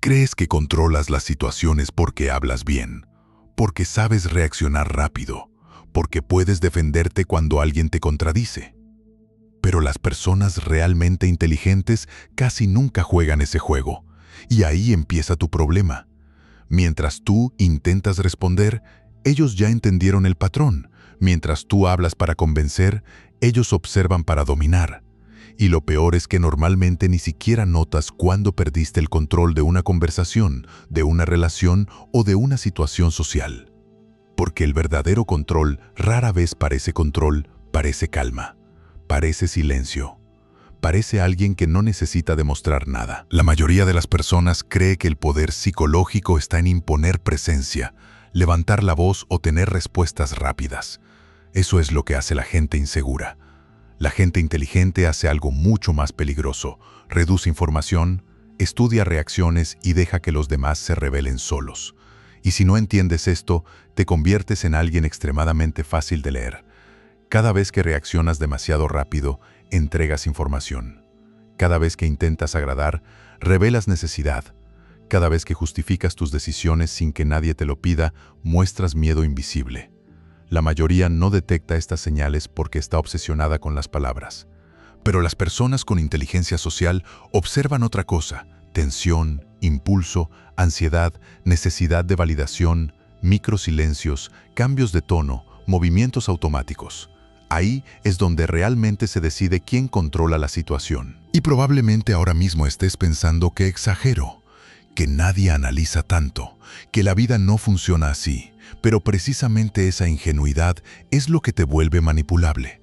Crees que controlas las situaciones porque hablas bien, porque sabes reaccionar rápido, porque puedes defenderte cuando alguien te contradice. Pero las personas realmente inteligentes casi nunca juegan ese juego, y ahí empieza tu problema. Mientras tú intentas responder, ellos ya entendieron el patrón. Mientras tú hablas para convencer, ellos observan para dominar. Y lo peor es que normalmente ni siquiera notas cuándo perdiste el control de una conversación, de una relación o de una situación social. Porque el verdadero control rara vez parece control, parece calma, parece silencio, parece alguien que no necesita demostrar nada. La mayoría de las personas cree que el poder psicológico está en imponer presencia, levantar la voz o tener respuestas rápidas. Eso es lo que hace la gente insegura. La gente inteligente hace algo mucho más peligroso. Reduce información, estudia reacciones y deja que los demás se rebelen solos. Y si no entiendes esto, te conviertes en alguien extremadamente fácil de leer. Cada vez que reaccionas demasiado rápido, entregas información. Cada vez que intentas agradar, revelas necesidad. Cada vez que justificas tus decisiones sin que nadie te lo pida, muestras miedo invisible. La mayoría no detecta estas señales porque está obsesionada con las palabras. Pero las personas con inteligencia social observan otra cosa: tensión, impulso, ansiedad, necesidad de validación, microsilencios, cambios de tono, movimientos automáticos. Ahí es donde realmente se decide quién controla la situación. Y probablemente ahora mismo estés pensando que exagero, que nadie analiza tanto, que la vida no funciona así. Pero precisamente esa ingenuidad es lo que te vuelve manipulable.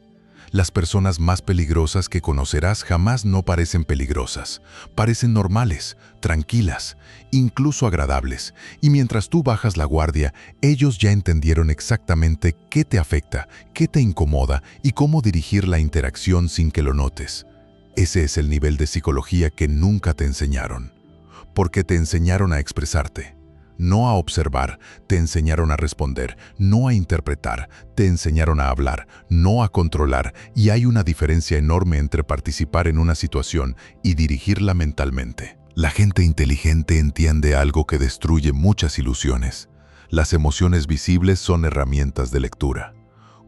Las personas más peligrosas que conocerás jamás no parecen peligrosas. Parecen normales, tranquilas, incluso agradables. Y mientras tú bajas la guardia, ellos ya entendieron exactamente qué te afecta, qué te incomoda y cómo dirigir la interacción sin que lo notes. Ese es el nivel de psicología que nunca te enseñaron. Porque te enseñaron a expresarte. No a observar, te enseñaron a responder, no a interpretar, te enseñaron a hablar, no a controlar, y hay una diferencia enorme entre participar en una situación y dirigirla mentalmente. La gente inteligente entiende algo que destruye muchas ilusiones. Las emociones visibles son herramientas de lectura.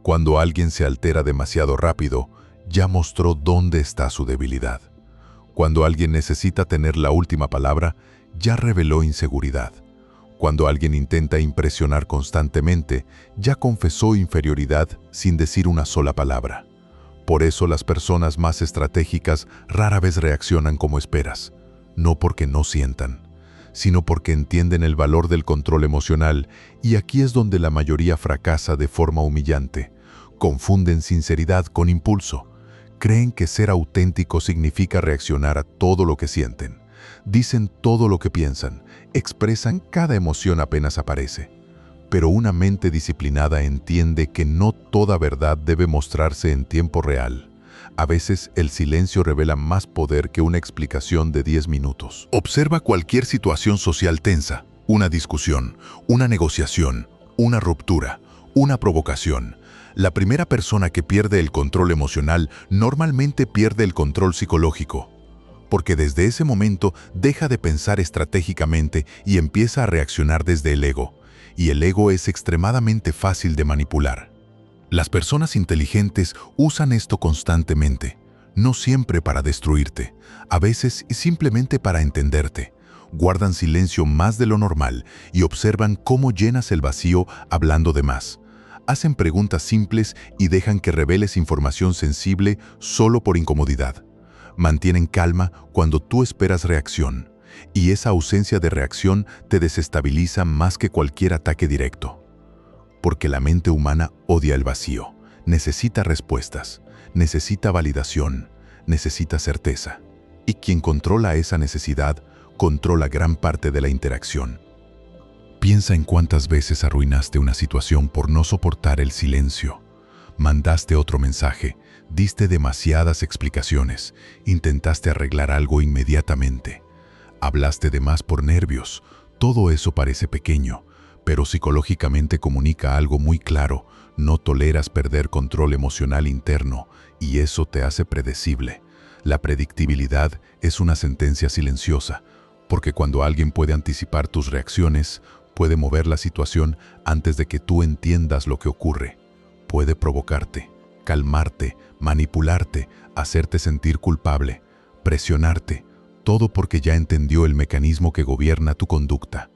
Cuando alguien se altera demasiado rápido, ya mostró dónde está su debilidad. Cuando alguien necesita tener la última palabra, ya reveló inseguridad. Cuando alguien intenta impresionar constantemente, ya confesó inferioridad sin decir una sola palabra. Por eso las personas más estratégicas rara vez reaccionan como esperas, no porque no sientan, sino porque entienden el valor del control emocional, y aquí es donde la mayoría fracasa de forma humillante. Confunden sinceridad con impulso. Creen que ser auténtico significa reaccionar a todo lo que sienten. Dicen todo lo que piensan, expresan cada emoción apenas aparece. Pero una mente disciplinada entiende que no toda verdad debe mostrarse en tiempo real. A veces el silencio revela más poder que una explicación de 10 minutos. Observa cualquier situación social tensa, una discusión, una negociación, una ruptura, una provocación. La primera persona que pierde el control emocional normalmente pierde el control psicológico. Porque desde ese momento deja de pensar estratégicamente y empieza a reaccionar desde el ego. Y el ego es extremadamente fácil de manipular. Las personas inteligentes usan esto constantemente, no siempre para destruirte, a veces simplemente para entenderte. Guardan silencio más de lo normal y observan cómo llenas el vacío hablando de más. Hacen preguntas simples y dejan que reveles información sensible solo por incomodidad. Mantienen calma cuando tú esperas reacción, y esa ausencia de reacción te desestabiliza más que cualquier ataque directo. Porque la mente humana odia el vacío, necesita respuestas, necesita validación, necesita certeza. Y quien controla esa necesidad, controla gran parte de la interacción. Piensa en cuántas veces arruinaste una situación por no soportar el silencio. Mandaste otro mensaje, diste demasiadas explicaciones, intentaste arreglar algo inmediatamente. Hablaste de más por nervios. Todo eso parece pequeño, pero psicológicamente comunica algo muy claro. No toleras perder control emocional interno, y eso te hace predecible. La predictibilidad es una sentencia silenciosa. Porque cuando alguien puede anticipar tus reacciones, puede mover la situación antes de que tú entiendas lo que ocurre. Puede provocarte, calmarte, manipularte, hacerte sentir culpable, presionarte, todo porque ya entendió el mecanismo que gobierna tu conducta.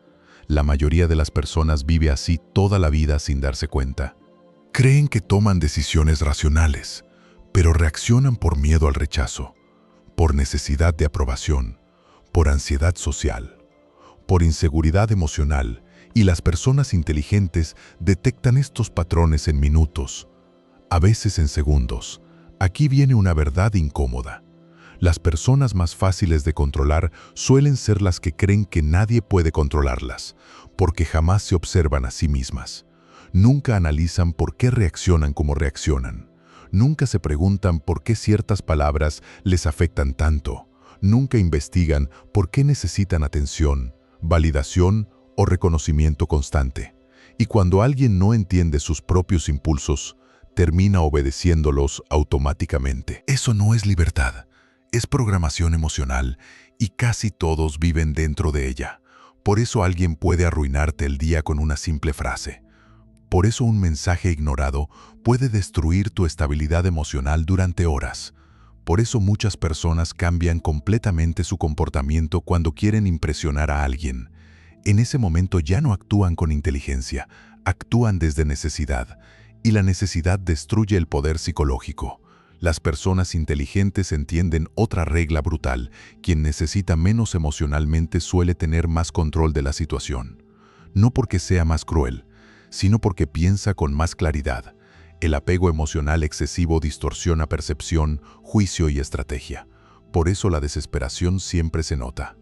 La mayoría de las personas vive así toda la vida sin darse cuenta. Creen que toman decisiones racionales, pero reaccionan por miedo al rechazo, por necesidad de aprobación, por ansiedad social, por inseguridad emocional, y las personas inteligentes detectan estos patrones en minutos, a veces en segundos. Aquí viene una verdad incómoda. Las personas más fáciles de controlar suelen ser las que creen que nadie puede controlarlas, porque jamás se observan a sí mismas. Nunca analizan por qué reaccionan como reaccionan. Nunca se preguntan por qué ciertas palabras les afectan tanto. Nunca investigan por qué necesitan atención, validación o reconocimiento constante. Y cuando alguien no entiende sus propios impulsos, termina obedeciéndolos automáticamente. Eso no es libertad, es programación emocional y casi todos viven dentro de ella. Por eso alguien puede arruinarte el día con una simple frase. Por eso un mensaje ignorado puede destruir tu estabilidad emocional durante horas. Por eso muchas personas cambian completamente su comportamiento cuando quieren impresionar a alguien. En ese momento ya no actúan con inteligencia, actúan desde necesidad, y la necesidad destruye el poder psicológico. Las personas inteligentes entienden otra regla brutal: quien necesita menos emocionalmente suele tener más control de la situación. No porque sea más cruel, sino porque piensa con más claridad. El apego emocional excesivo distorsiona percepción, juicio y estrategia. Por eso la desesperación siempre se nota.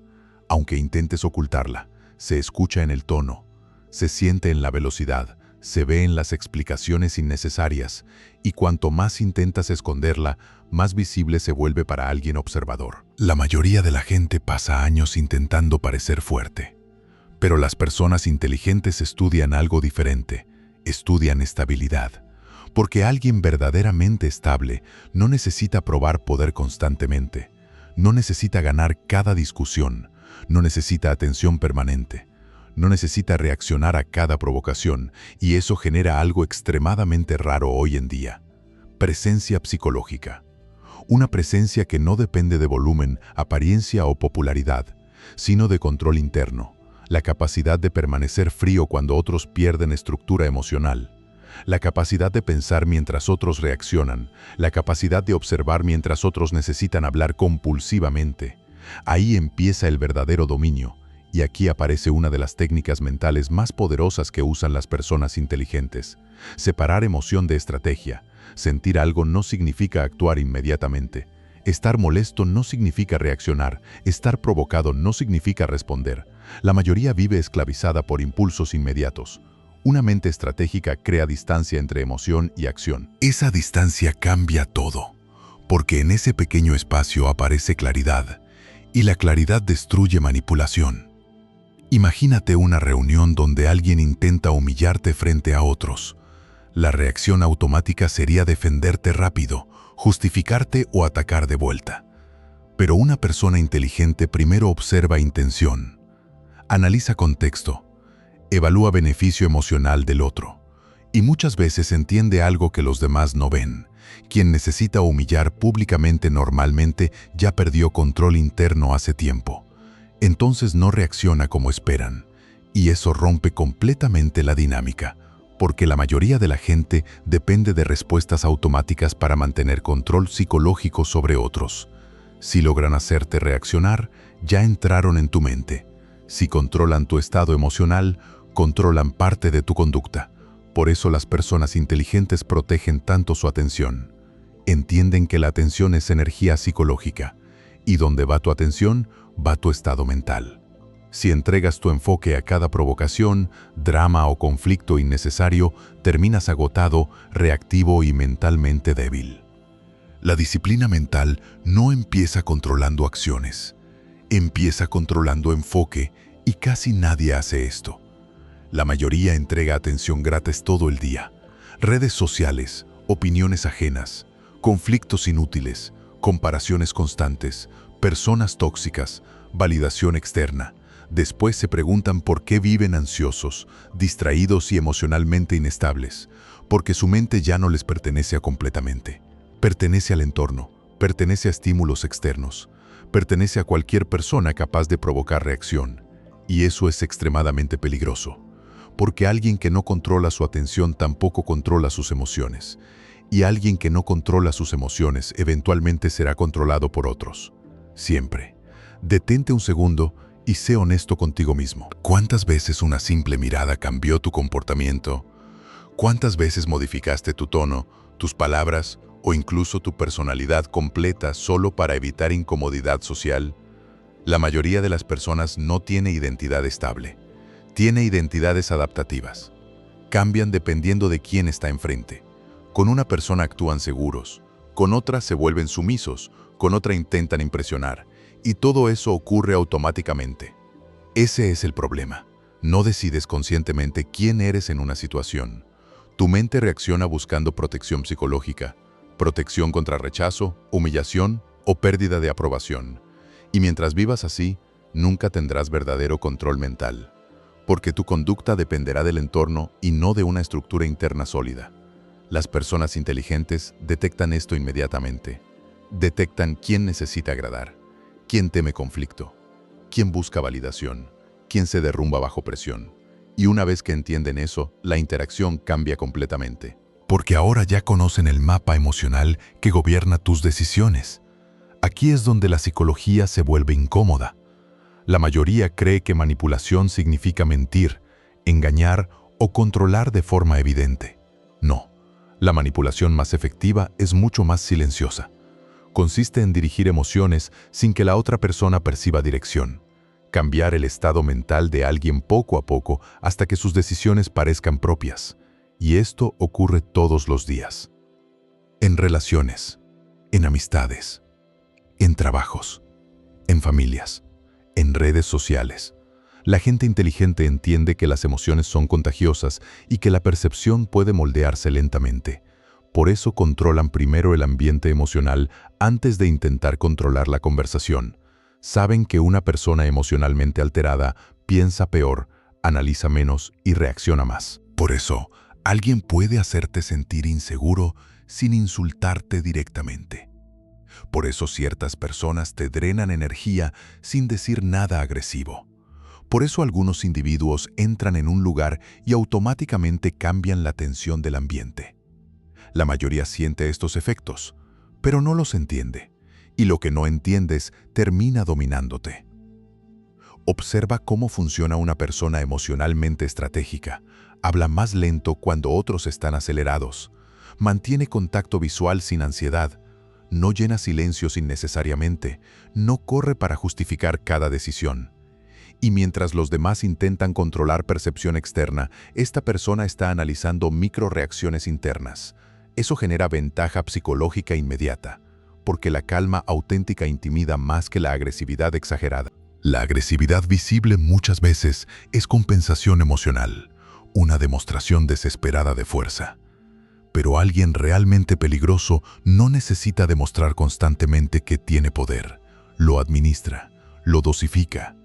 Aunque intentes ocultarla, se escucha en el tono, se siente en la velocidad, se ve en las explicaciones innecesarias, y cuanto más intentas esconderla, más visible se vuelve para alguien observador. La mayoría de la gente pasa años intentando parecer fuerte. Pero las personas inteligentes estudian algo diferente, estudian estabilidad. Porque alguien verdaderamente estable no necesita probar poder constantemente, no necesita ganar cada discusión, no necesita atención permanente, no necesita reaccionar a cada provocación, y eso genera algo extremadamente raro hoy en día: presencia psicológica. Una presencia que no depende de volumen, apariencia o popularidad, sino de control interno, la capacidad de permanecer frío cuando otros pierden estructura emocional, la capacidad de pensar mientras otros reaccionan, la capacidad de observar mientras otros necesitan hablar compulsivamente. Ahí empieza el verdadero dominio, y aquí aparece una de las técnicas mentales más poderosas que usan las personas inteligentes: separar emoción de estrategia. Sentir algo no significa actuar inmediatamente. Estar molesto no significa reaccionar. Estar provocado no significa responder. La mayoría vive esclavizada por impulsos inmediatos. Una mente estratégica crea distancia entre emoción y acción. Esa distancia cambia todo, porque en ese pequeño espacio aparece claridad, y la claridad destruye manipulación. Imagínate una reunión donde alguien intenta humillarte frente a otros. La reacción automática sería defenderte rápido, justificarte o atacar de vuelta. Pero una persona inteligente primero observa intención, analiza contexto, evalúa beneficio emocional del otro, y muchas veces entiende algo que los demás no ven. Quien necesita humillar públicamente normalmente ya perdió control interno hace tiempo. Entonces no reacciona como esperan, y eso rompe completamente la dinámica, porque la mayoría de la gente depende de respuestas automáticas para mantener control psicológico sobre otros. Si logran hacerte reaccionar, ya entraron en tu mente. Si controlan tu estado emocional, controlan parte de tu conducta. Por eso las personas inteligentes protegen tanto su atención. Entienden que la atención es energía psicológica, y donde va tu atención, va tu estado mental. Si entregas tu enfoque a cada provocación, drama o conflicto innecesario, terminas agotado, reactivo y mentalmente débil. La disciplina mental no empieza controlando acciones, empieza controlando enfoque, y casi nadie hace esto. La mayoría entrega atención gratis todo el día. Redes sociales, opiniones ajenas, conflictos inútiles, comparaciones constantes, personas tóxicas, validación externa. Después se preguntan por qué viven ansiosos, distraídos y emocionalmente inestables, porque su mente ya no les pertenece completamente. Pertenece al entorno, pertenece a estímulos externos, pertenece a cualquier persona capaz de provocar reacción. Y eso es extremadamente peligroso, porque alguien que no controla su atención tampoco controla sus emociones, y alguien que no controla sus emociones eventualmente será controlado por otros. Siempre. Detente un segundo y sé honesto contigo mismo. ¿Cuántas veces una simple mirada cambió tu comportamiento? ¿Cuántas veces modificaste tu tono, tus palabras o incluso tu personalidad completa solo para evitar incomodidad social? La mayoría de las personas no tiene identidad estable. Tiene identidades adaptativas. Cambian dependiendo de quién está enfrente. Con una persona actúan seguros, con otra se vuelven sumisos, con otra intentan impresionar, y todo eso ocurre automáticamente. Ese es el problema. No decides conscientemente quién eres en una situación. Tu mente reacciona buscando protección psicológica, protección contra rechazo, humillación o pérdida de aprobación. Y mientras vivas así, nunca tendrás verdadero control mental, porque tu conducta dependerá del entorno y no de una estructura interna sólida. Las personas inteligentes detectan esto inmediatamente. Detectan quién necesita agradar, quién teme conflicto, quién busca validación, quién se derrumba bajo presión. Y una vez que entienden eso, la interacción cambia completamente. Porque ahora ya conocen el mapa emocional que gobierna tus decisiones. Aquí es donde la psicología se vuelve incómoda. La mayoría cree que manipulación significa mentir, engañar o controlar de forma evidente. No, la manipulación más efectiva es mucho más silenciosa. Consiste en dirigir emociones sin que la otra persona perciba dirección. Cambiar el estado mental de alguien poco a poco hasta que sus decisiones parezcan propias. Y esto ocurre todos los días. En relaciones, en amistades, en trabajos, en familias, en redes sociales. La gente inteligente entiende que las emociones son contagiosas y que la percepción puede moldearse lentamente. Por eso controlan primero el ambiente emocional antes de intentar controlar la conversación. Saben que una persona emocionalmente alterada piensa peor, analiza menos y reacciona más. Por eso, alguien puede hacerte sentir inseguro sin insultarte directamente. Por eso ciertas personas te drenan energía sin decir nada agresivo. Por eso algunos individuos entran en un lugar y automáticamente cambian la tensión del ambiente. La mayoría siente estos efectos, pero no los entiende, y lo que no entiendes termina dominándote. Observa cómo funciona una persona emocionalmente estratégica. Habla más lento cuando otros están acelerados. Mantiene contacto visual sin ansiedad. No llena silencios innecesariamente. No corre para justificar cada decisión. Y mientras los demás intentan controlar percepción externa, esta persona está analizando microreacciones internas. Eso genera ventaja psicológica inmediata, porque la calma auténtica intimida más que la agresividad exagerada. La agresividad visible muchas veces es compensación emocional, una demostración desesperada de fuerza. Pero alguien realmente peligroso no necesita demostrar constantemente que tiene poder. Lo administra, lo dosifica,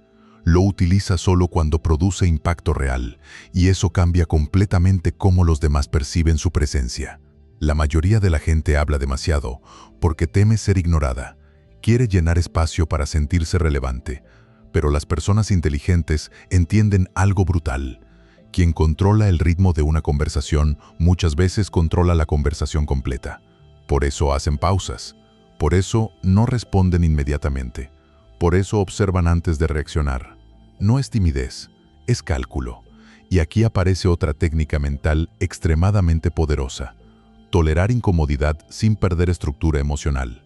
lo utiliza solo cuando produce impacto real, y eso cambia completamente cómo los demás perciben su presencia. La mayoría de la gente habla demasiado porque teme ser ignorada, quiere llenar espacio para sentirse relevante, pero las personas inteligentes entienden algo brutal. Quien controla el ritmo de una conversación muchas veces controla la conversación completa. Por eso hacen pausas, por eso no responden inmediatamente, por eso observan antes de reaccionar. No es timidez, es cálculo. Y aquí aparece otra técnica mental extremadamente poderosa: tolerar incomodidad sin perder estructura emocional.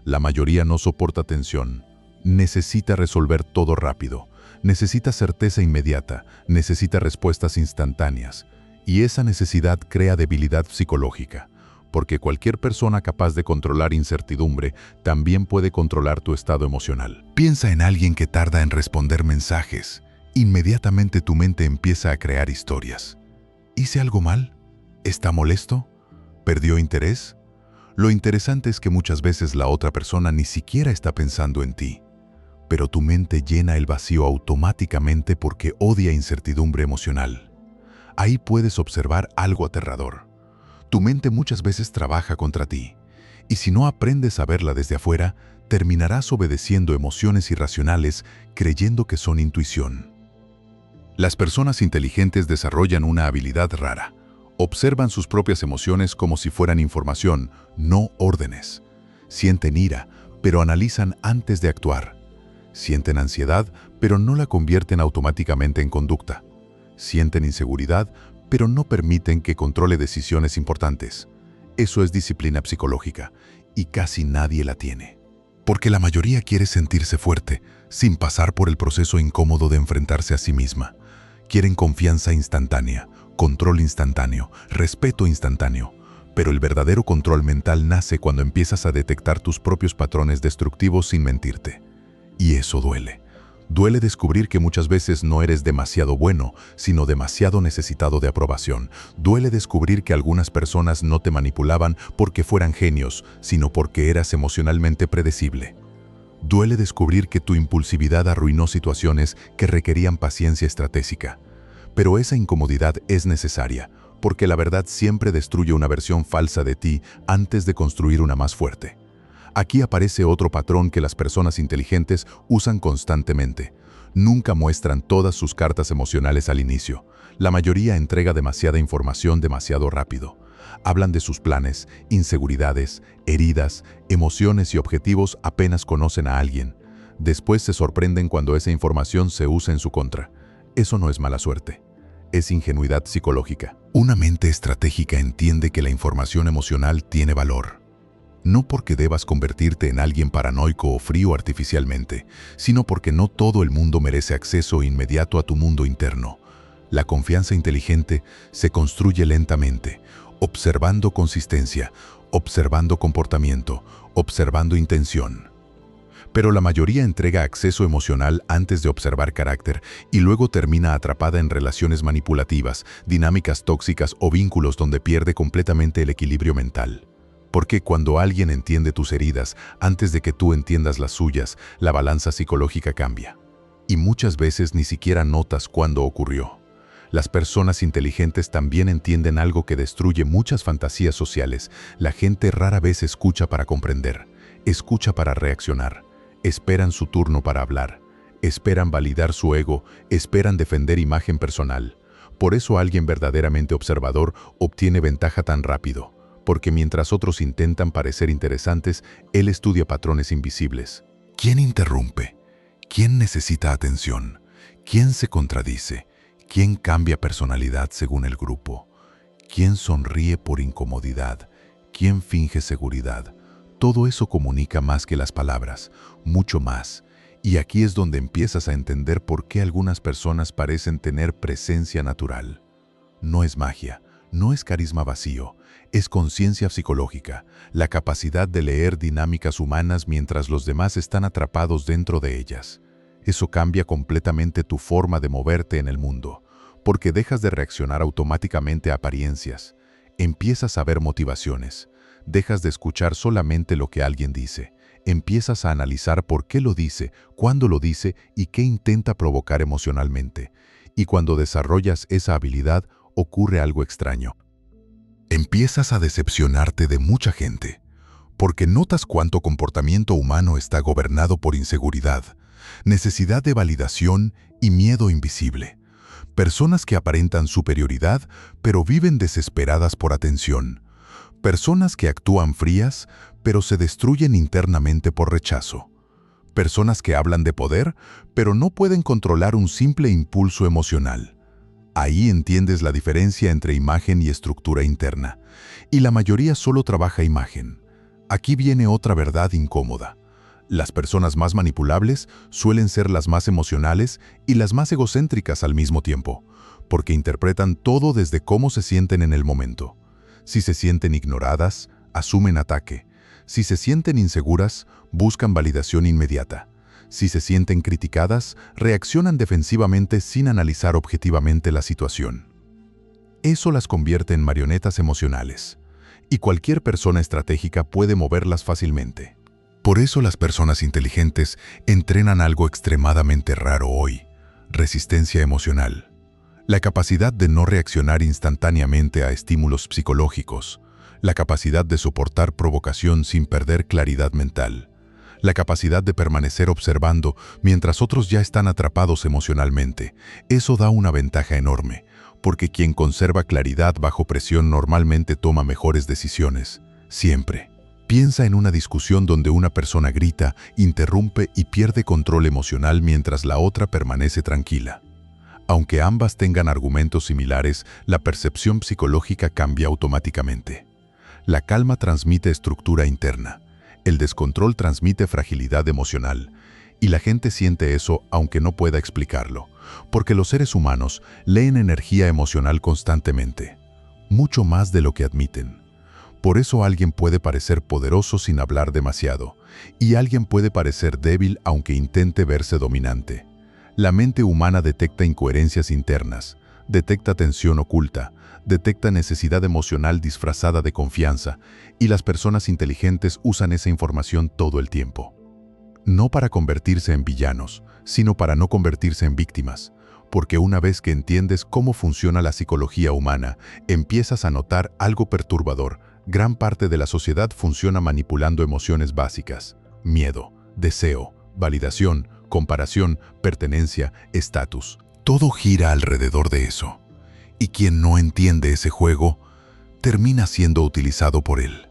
La mayoría no soporta tensión. Necesita resolver todo rápido. Necesita certeza inmediata. Necesita respuestas instantáneas. Y esa necesidad crea debilidad psicológica. Porque cualquier persona capaz de controlar incertidumbre también puede controlar tu estado emocional. Piensa en alguien que tarda en responder mensajes. Inmediatamente tu mente empieza a crear historias. ¿Hice algo mal? ¿Está molesto? ¿Perdió interés? Lo interesante es que muchas veces la otra persona ni siquiera está pensando en ti. pero tu mente llena el vacío automáticamente porque odia incertidumbre emocional. Ahí puedes observar algo aterrador. Tu mente muchas veces trabaja contra ti, y si no aprendes a verla desde afuera, terminarás obedeciendo emociones irracionales creyendo que son intuición. Las personas inteligentes desarrollan una habilidad rara. Observan sus propias emociones como si fueran información, no órdenes. Sienten ira, pero analizan antes de actuar. Sienten ansiedad, pero no la convierten automáticamente en conducta. Sienten inseguridad, pero no permiten que controle decisiones importantes. Eso es disciplina psicológica, y casi nadie la tiene. Porque la mayoría quiere sentirse fuerte, sin pasar por el proceso incómodo de enfrentarse a sí misma. Quieren confianza instantánea, control instantáneo, respeto instantáneo. Pero el verdadero control mental nace cuando empiezas a detectar tus propios patrones destructivos sin mentirte. Y eso duele. Duele descubrir que muchas veces no eres demasiado bueno, sino demasiado necesitado de aprobación. Duele descubrir que algunas personas no te manipulaban porque fueran genios, sino porque eras emocionalmente predecible. Duele descubrir que tu impulsividad arruinó situaciones que requerían paciencia estratégica. Pero esa incomodidad es necesaria, porque la verdad siempre destruye una versión falsa de ti antes de construir una más fuerte. Aquí aparece otro patrón que las personas inteligentes usan constantemente. Nunca muestran todas sus cartas emocionales al inicio. La mayoría entrega demasiada información demasiado rápido. Hablan de sus planes, inseguridades, heridas, emociones y objetivos apenas conocen a alguien. Después se sorprenden cuando esa información se usa en su contra. Eso no es mala suerte. Es ingenuidad psicológica. Una mente estratégica entiende que la información emocional tiene valor. No porque debas convertirte en alguien paranoico o frío artificialmente, sino porque no todo el mundo merece acceso inmediato a tu mundo interno. La confianza inteligente se construye lentamente, observando consistencia, observando comportamiento, observando intención. Pero la mayoría entrega acceso emocional antes de observar carácter y luego termina atrapada en relaciones manipulativas, dinámicas tóxicas o vínculos donde pierde completamente el equilibrio mental. Porque cuando alguien entiende tus heridas antes de que tú entiendas las suyas, la balanza psicológica cambia. Y muchas veces ni siquiera notas cuándo ocurrió. Las personas inteligentes también entienden algo que destruye muchas fantasías sociales. La gente rara vez escucha para comprender, escucha para reaccionar. Esperan su turno para hablar, esperan validar su ego, esperan defender imagen personal. Por eso alguien verdaderamente observador obtiene ventaja tan rápido. Porque mientras otros intentan parecer interesantes, él estudia patrones invisibles. ¿Quién interrumpe? ¿Quién necesita atención? ¿Quién se contradice? ¿Quién cambia personalidad según el grupo? ¿Quién sonríe por incomodidad? ¿Quién finge seguridad? Todo eso comunica más que las palabras, mucho más. Y aquí es donde empiezas a entender por qué algunas personas parecen tener presencia natural. No es magia, no es carisma vacío. Es conciencia psicológica, la capacidad de leer dinámicas humanas mientras los demás están atrapados dentro de ellas. Eso cambia completamente tu forma de moverte en el mundo, porque dejas de reaccionar automáticamente a apariencias. Empiezas a ver motivaciones. Dejas de escuchar solamente lo que alguien dice. Empiezas a analizar por qué lo dice, cuándo lo dice y qué intenta provocar emocionalmente. Y cuando desarrollas esa habilidad, ocurre algo extraño. Empiezas a decepcionarte de mucha gente, porque notas cuánto comportamiento humano está gobernado por inseguridad, necesidad de validación y miedo invisible. Personas que aparentan superioridad, pero viven desesperadas por atención. Personas que actúan frías, pero se destruyen internamente por rechazo. Personas que hablan de poder, pero no pueden controlar un simple impulso emocional. Ahí entiendes la diferencia entre imagen y estructura interna. Y la mayoría solo trabaja imagen. Aquí viene otra verdad incómoda. Las personas más manipulables suelen ser las más emocionales y las más egocéntricas al mismo tiempo, porque interpretan todo desde cómo se sienten en el momento. Si se sienten ignoradas, asumen ataque. Si se sienten inseguras, buscan validación inmediata. Si se sienten criticadas, reaccionan defensivamente sin analizar objetivamente la situación. Eso las convierte en marionetas emocionales, y cualquier persona estratégica puede moverlas fácilmente. Por eso las personas inteligentes entrenan algo extremadamente raro hoy: resistencia emocional. La capacidad de no reaccionar instantáneamente a estímulos psicológicos, la capacidad de soportar provocación sin perder claridad mental, la capacidad de permanecer observando mientras otros ya están atrapados emocionalmente. Eso da una ventaja enorme, porque quien conserva claridad bajo presión normalmente toma mejores decisiones, siempre. Piensa en una discusión donde una persona grita, interrumpe y pierde control emocional mientras la otra permanece tranquila. Aunque ambas tengan argumentos similares, la percepción psicológica cambia automáticamente. La calma transmite estructura interna, el descontrol transmite fragilidad emocional, y la gente siente eso aunque no pueda explicarlo, porque los seres humanos leen energía emocional constantemente, mucho más de lo que admiten. Por eso alguien puede parecer poderoso sin hablar demasiado, y alguien puede parecer débil aunque intente verse dominante. La mente humana detecta incoherencias internas, detecta tensión oculta, detecta necesidad emocional disfrazada de confianza, y las personas inteligentes usan esa información todo el tiempo. No para convertirse en villanos, sino para no convertirse en víctimas, porque una vez que entiendes cómo funciona la psicología humana, empiezas a notar algo perturbador. Gran parte de la sociedad funciona manipulando emociones básicas: miedo, deseo, validación, comparación, pertenencia, estatus. Todo gira alrededor de eso. Y quien no entiende ese juego, termina siendo utilizado por él.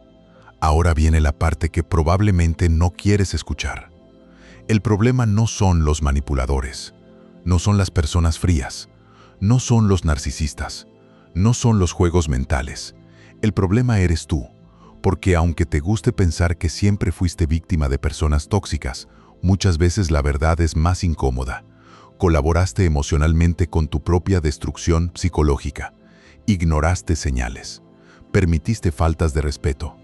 Ahora viene la parte que probablemente no quieres escuchar. El problema no son los manipuladores, no son las personas frías, no son los narcisistas, no son los juegos mentales. El problema eres tú, porque aunque te guste pensar que siempre fuiste víctima de personas tóxicas, muchas veces la verdad es más incómoda. Colaboraste emocionalmente con tu propia destrucción psicológica. Ignoraste señales. Permitiste faltas de respeto.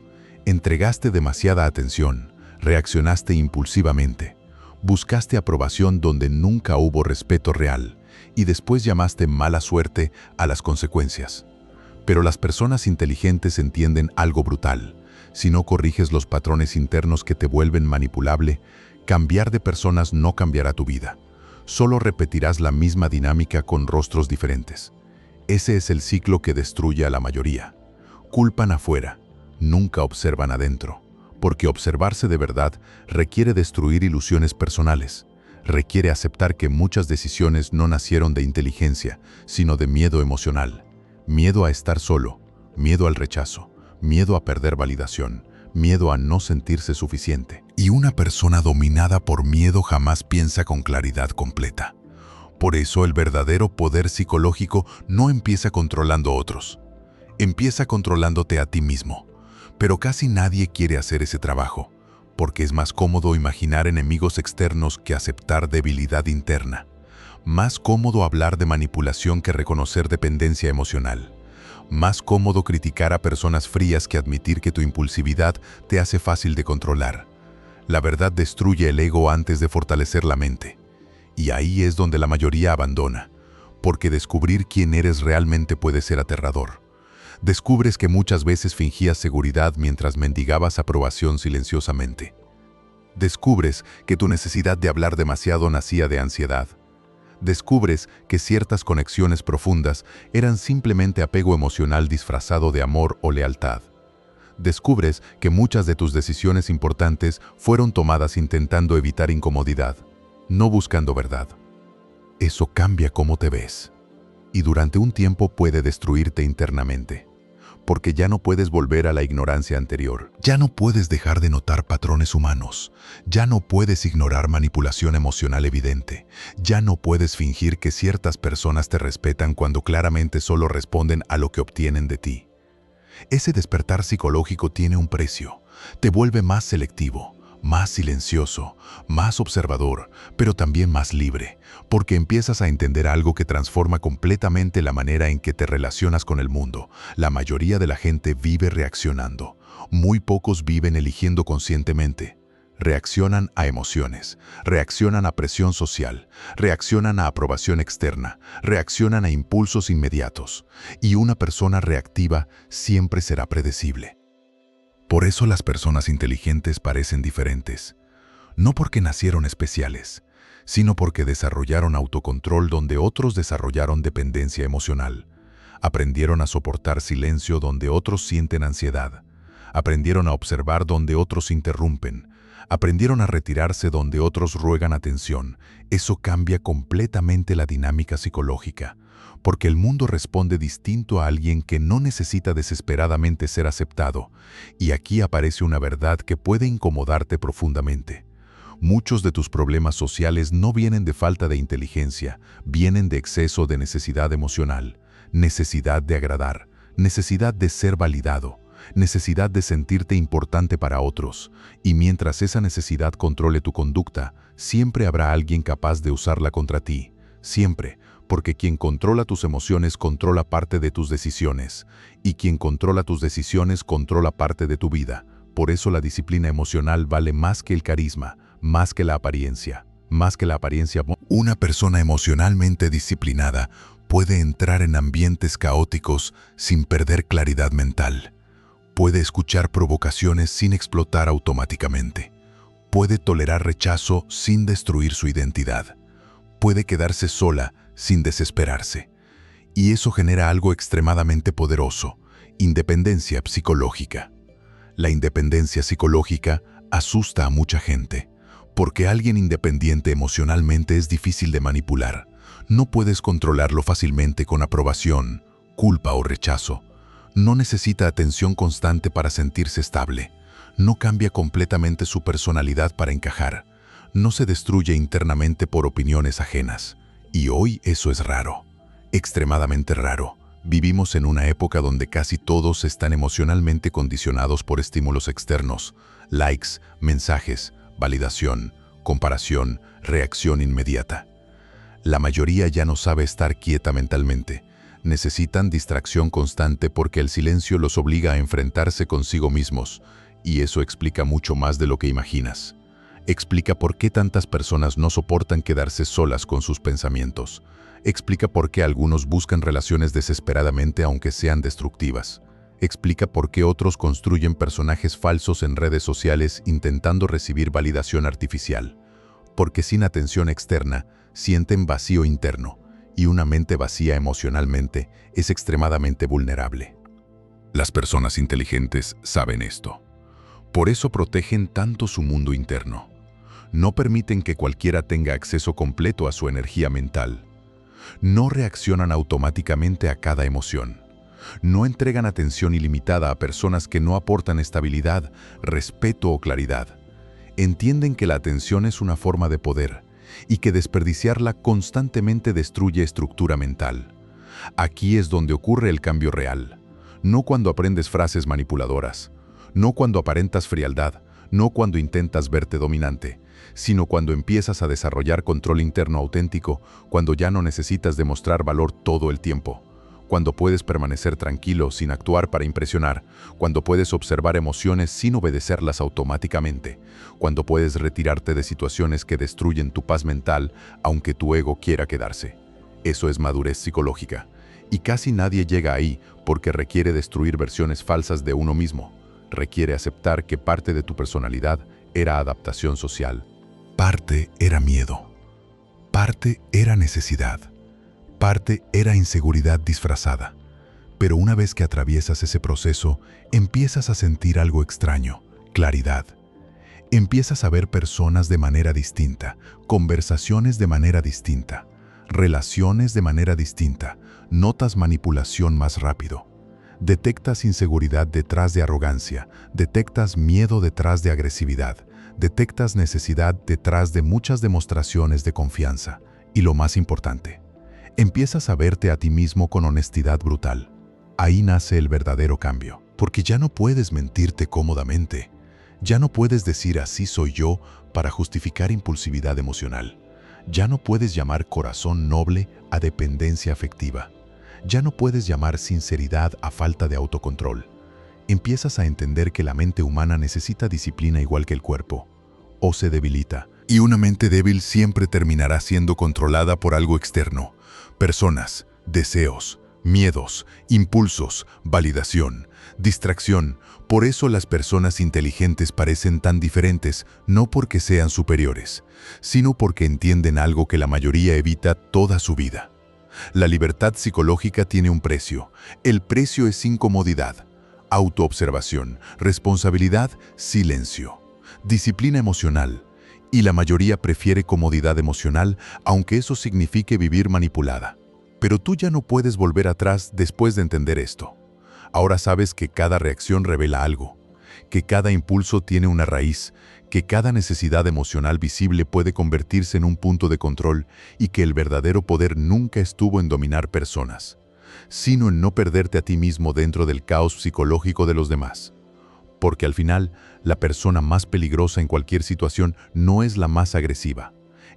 Entregaste demasiada atención. Reaccionaste impulsivamente. Buscaste aprobación donde nunca hubo respeto real. Y después llamaste mala suerte a las consecuencias. Pero las personas inteligentes entienden algo brutal. Si no corriges los patrones internos que te vuelven manipulable, cambiar de personas no cambiará tu vida. Solo repetirás la misma dinámica con rostros diferentes. Ese es el ciclo que destruye a la mayoría. Culpan afuera, nunca observan adentro, porque observarse de verdad requiere destruir ilusiones personales, requiere aceptar que muchas decisiones no nacieron de inteligencia, sino de miedo emocional. Miedo a estar solo, miedo al rechazo, miedo a perder validación, miedo a no sentirse suficiente. Y una persona dominada por miedo jamás piensa con claridad completa. Por eso el verdadero poder psicológico no empieza controlando a otros. Empieza controlándote a ti mismo. Pero casi nadie quiere hacer ese trabajo, porque es más cómodo imaginar enemigos externos que aceptar debilidad interna. Más cómodo hablar de manipulación que reconocer dependencia emocional. Más cómodo criticar a personas frías que admitir que tu impulsividad te hace fácil de controlar. La verdad destruye el ego antes de fortalecer la mente. Y ahí es donde la mayoría abandona, porque descubrir quién eres realmente puede ser aterrador. Descubres que muchas veces fingías seguridad mientras mendigabas aprobación silenciosamente. Descubres que tu necesidad de hablar demasiado nacía de ansiedad. Descubres que ciertas conexiones profundas eran simplemente apego emocional disfrazado de amor o lealtad. Descubres que muchas de tus decisiones importantes fueron tomadas intentando evitar incomodidad, no buscando verdad. Eso cambia cómo te ves, y durante un tiempo puede destruirte internamente, porque ya no puedes volver a la ignorancia anterior. Ya no puedes dejar de notar patrones humanos. Ya no puedes ignorar manipulación emocional evidente. Ya no puedes fingir que ciertas personas te respetan cuando claramente solo responden a lo que obtienen de ti. Ese despertar psicológico tiene un precio. Te vuelve más selectivo, más silencioso, más observador, pero también más libre, porque empiezas a entender algo que transforma completamente la manera en que te relacionas con el mundo. La mayoría de la gente vive reaccionando. Muy pocos viven eligiendo conscientemente. Reaccionan a emociones, reaccionan a presión social, reaccionan a aprobación externa, reaccionan a impulsos inmediatos. Y una persona reactiva siempre será predecible. Por eso las personas inteligentes parecen diferentes, no porque nacieron especiales, sino porque desarrollaron autocontrol donde otros desarrollaron dependencia emocional. Aprendieron a soportar silencio donde otros sienten ansiedad. Aprendieron a observar donde otros interrumpen. Aprendieron a retirarse donde otros ruegan atención. Eso cambia completamente la dinámica psicológica, porque el mundo responde distinto a alguien que no necesita desesperadamente ser aceptado. Y aquí aparece una verdad que puede incomodarte profundamente. Muchos de tus problemas sociales no vienen de falta de inteligencia, vienen de exceso de necesidad emocional, necesidad de agradar, necesidad de ser validado, necesidad de sentirte importante para otros. Y mientras esa necesidad controle tu conducta, siempre habrá alguien capaz de usarla contra ti. Siempre, porque quien controla tus emociones controla parte de tus decisiones, y quien controla tus decisiones controla parte de tu vida. Por eso la disciplina emocional vale más que el carisma, más que la apariencia, más que la apariencia. Una persona emocionalmente disciplinada puede entrar en ambientes caóticos sin perder claridad mental. Puede escuchar provocaciones sin explotar automáticamente. Puede tolerar rechazo sin destruir su identidad. Puede quedarse sola sin desesperarse. Y eso genera algo extremadamente poderoso: independencia psicológica. La independencia psicológica asusta a mucha gente, porque alguien independiente emocionalmente es difícil de manipular. No puedes controlarlo fácilmente con aprobación, culpa o rechazo. No necesita atención constante para sentirse estable. No cambia completamente su personalidad para encajar. No se destruye internamente por opiniones ajenas. Y hoy eso es raro, extremadamente raro. Vivimos en una época donde casi todos están emocionalmente condicionados por estímulos externos: likes, mensajes, validación, comparación, reacción inmediata. La mayoría ya no sabe estar quieta mentalmente. Necesitan distracción constante porque el silencio los obliga a enfrentarse consigo mismos, y eso explica mucho más de lo que imaginas. Explica por qué tantas personas no soportan quedarse solas con sus pensamientos. Explica por qué algunos buscan relaciones desesperadamente aunque sean destructivas. Explica por qué otros construyen personajes falsos en redes sociales intentando recibir validación artificial. Porque sin atención externa, sienten vacío interno, y una mente vacía emocionalmente es extremadamente vulnerable. Las personas inteligentes saben esto. Por eso protegen tanto su mundo interno. No permiten que cualquiera tenga acceso completo a su energía mental. No reaccionan automáticamente a cada emoción. No entregan atención ilimitada a personas que no aportan estabilidad, respeto o claridad. Entienden que la atención es una forma de poder y que desperdiciarla constantemente destruye estructura mental. Aquí es donde ocurre el cambio real. No cuando aprendes frases manipuladoras, no cuando aparentas frialdad, no cuando intentas verte dominante, sino cuando empiezas a desarrollar control interno auténtico, cuando ya no necesitas demostrar valor todo el tiempo, cuando puedes permanecer tranquilo sin actuar para impresionar, cuando puedes observar emociones sin obedecerlas automáticamente, cuando puedes retirarte de situaciones que destruyen tu paz mental aunque tu ego quiera quedarse. Eso es madurez psicológica, y casi nadie llega ahí porque requiere destruir versiones falsas de uno mismo. Requiere aceptar que parte de tu personalidad era adaptación social. Parte era miedo. Parte era necesidad. Parte era inseguridad disfrazada. Pero una vez que atraviesas ese proceso, empiezas a sentir algo extraño: claridad. Empiezas a ver personas de manera distinta, conversaciones de manera distinta, relaciones de manera distinta, notas manipulación más rápido. Detectas inseguridad detrás de arrogancia, detectas miedo detrás de agresividad, detectas necesidad detrás de muchas demostraciones de confianza. Y lo más importante, empiezas a verte a ti mismo con honestidad brutal. Ahí nace el verdadero cambio, porque ya no puedes mentirte cómodamente. Ya no puedes decir así soy yo para justificar impulsividad emocional. Ya no puedes llamar corazón noble a dependencia afectiva. Ya no puedes llamar sinceridad a falta de autocontrol. Empiezas a entender que la mente humana necesita disciplina igual que el cuerpo, o se debilita. Y una mente débil siempre terminará siendo controlada por algo externo: personas, deseos, Miedos, impulsos, validación, distracción. Por eso las personas inteligentes parecen tan diferentes, no porque sean superiores, sino porque entienden algo que la mayoría evita toda su vida. La libertad psicológica tiene un precio. El precio es incomodidad, autoobservación, responsabilidad, silencio, disciplina emocional. Y la mayoría prefiere comodidad emocional, aunque eso signifique vivir manipulada. Pero tú ya no puedes volver atrás después de entender esto. Ahora sabes que cada reacción revela algo, que cada impulso tiene una raíz, que cada necesidad emocional visible puede convertirse en un punto de control y que el verdadero poder nunca estuvo en dominar personas, sino en no perderte a ti mismo dentro del caos psicológico de los demás. Porque al final, la persona más peligrosa en cualquier situación no es la más agresiva.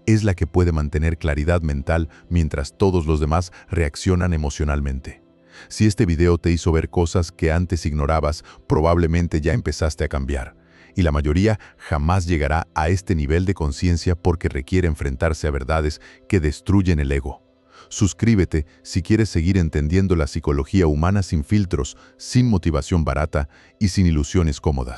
Es la que puede mantener claridad mental mientras todos los demás reaccionan emocionalmente. Si este video te hizo ver cosas que antes ignorabas, probablemente ya empezaste a cambiar. Y la mayoría jamás llegará a este nivel de conciencia porque requiere enfrentarse a verdades que destruyen el ego. Suscríbete si quieres seguir entendiendo la psicología humana sin filtros, sin motivación barata y sin ilusiones cómodas.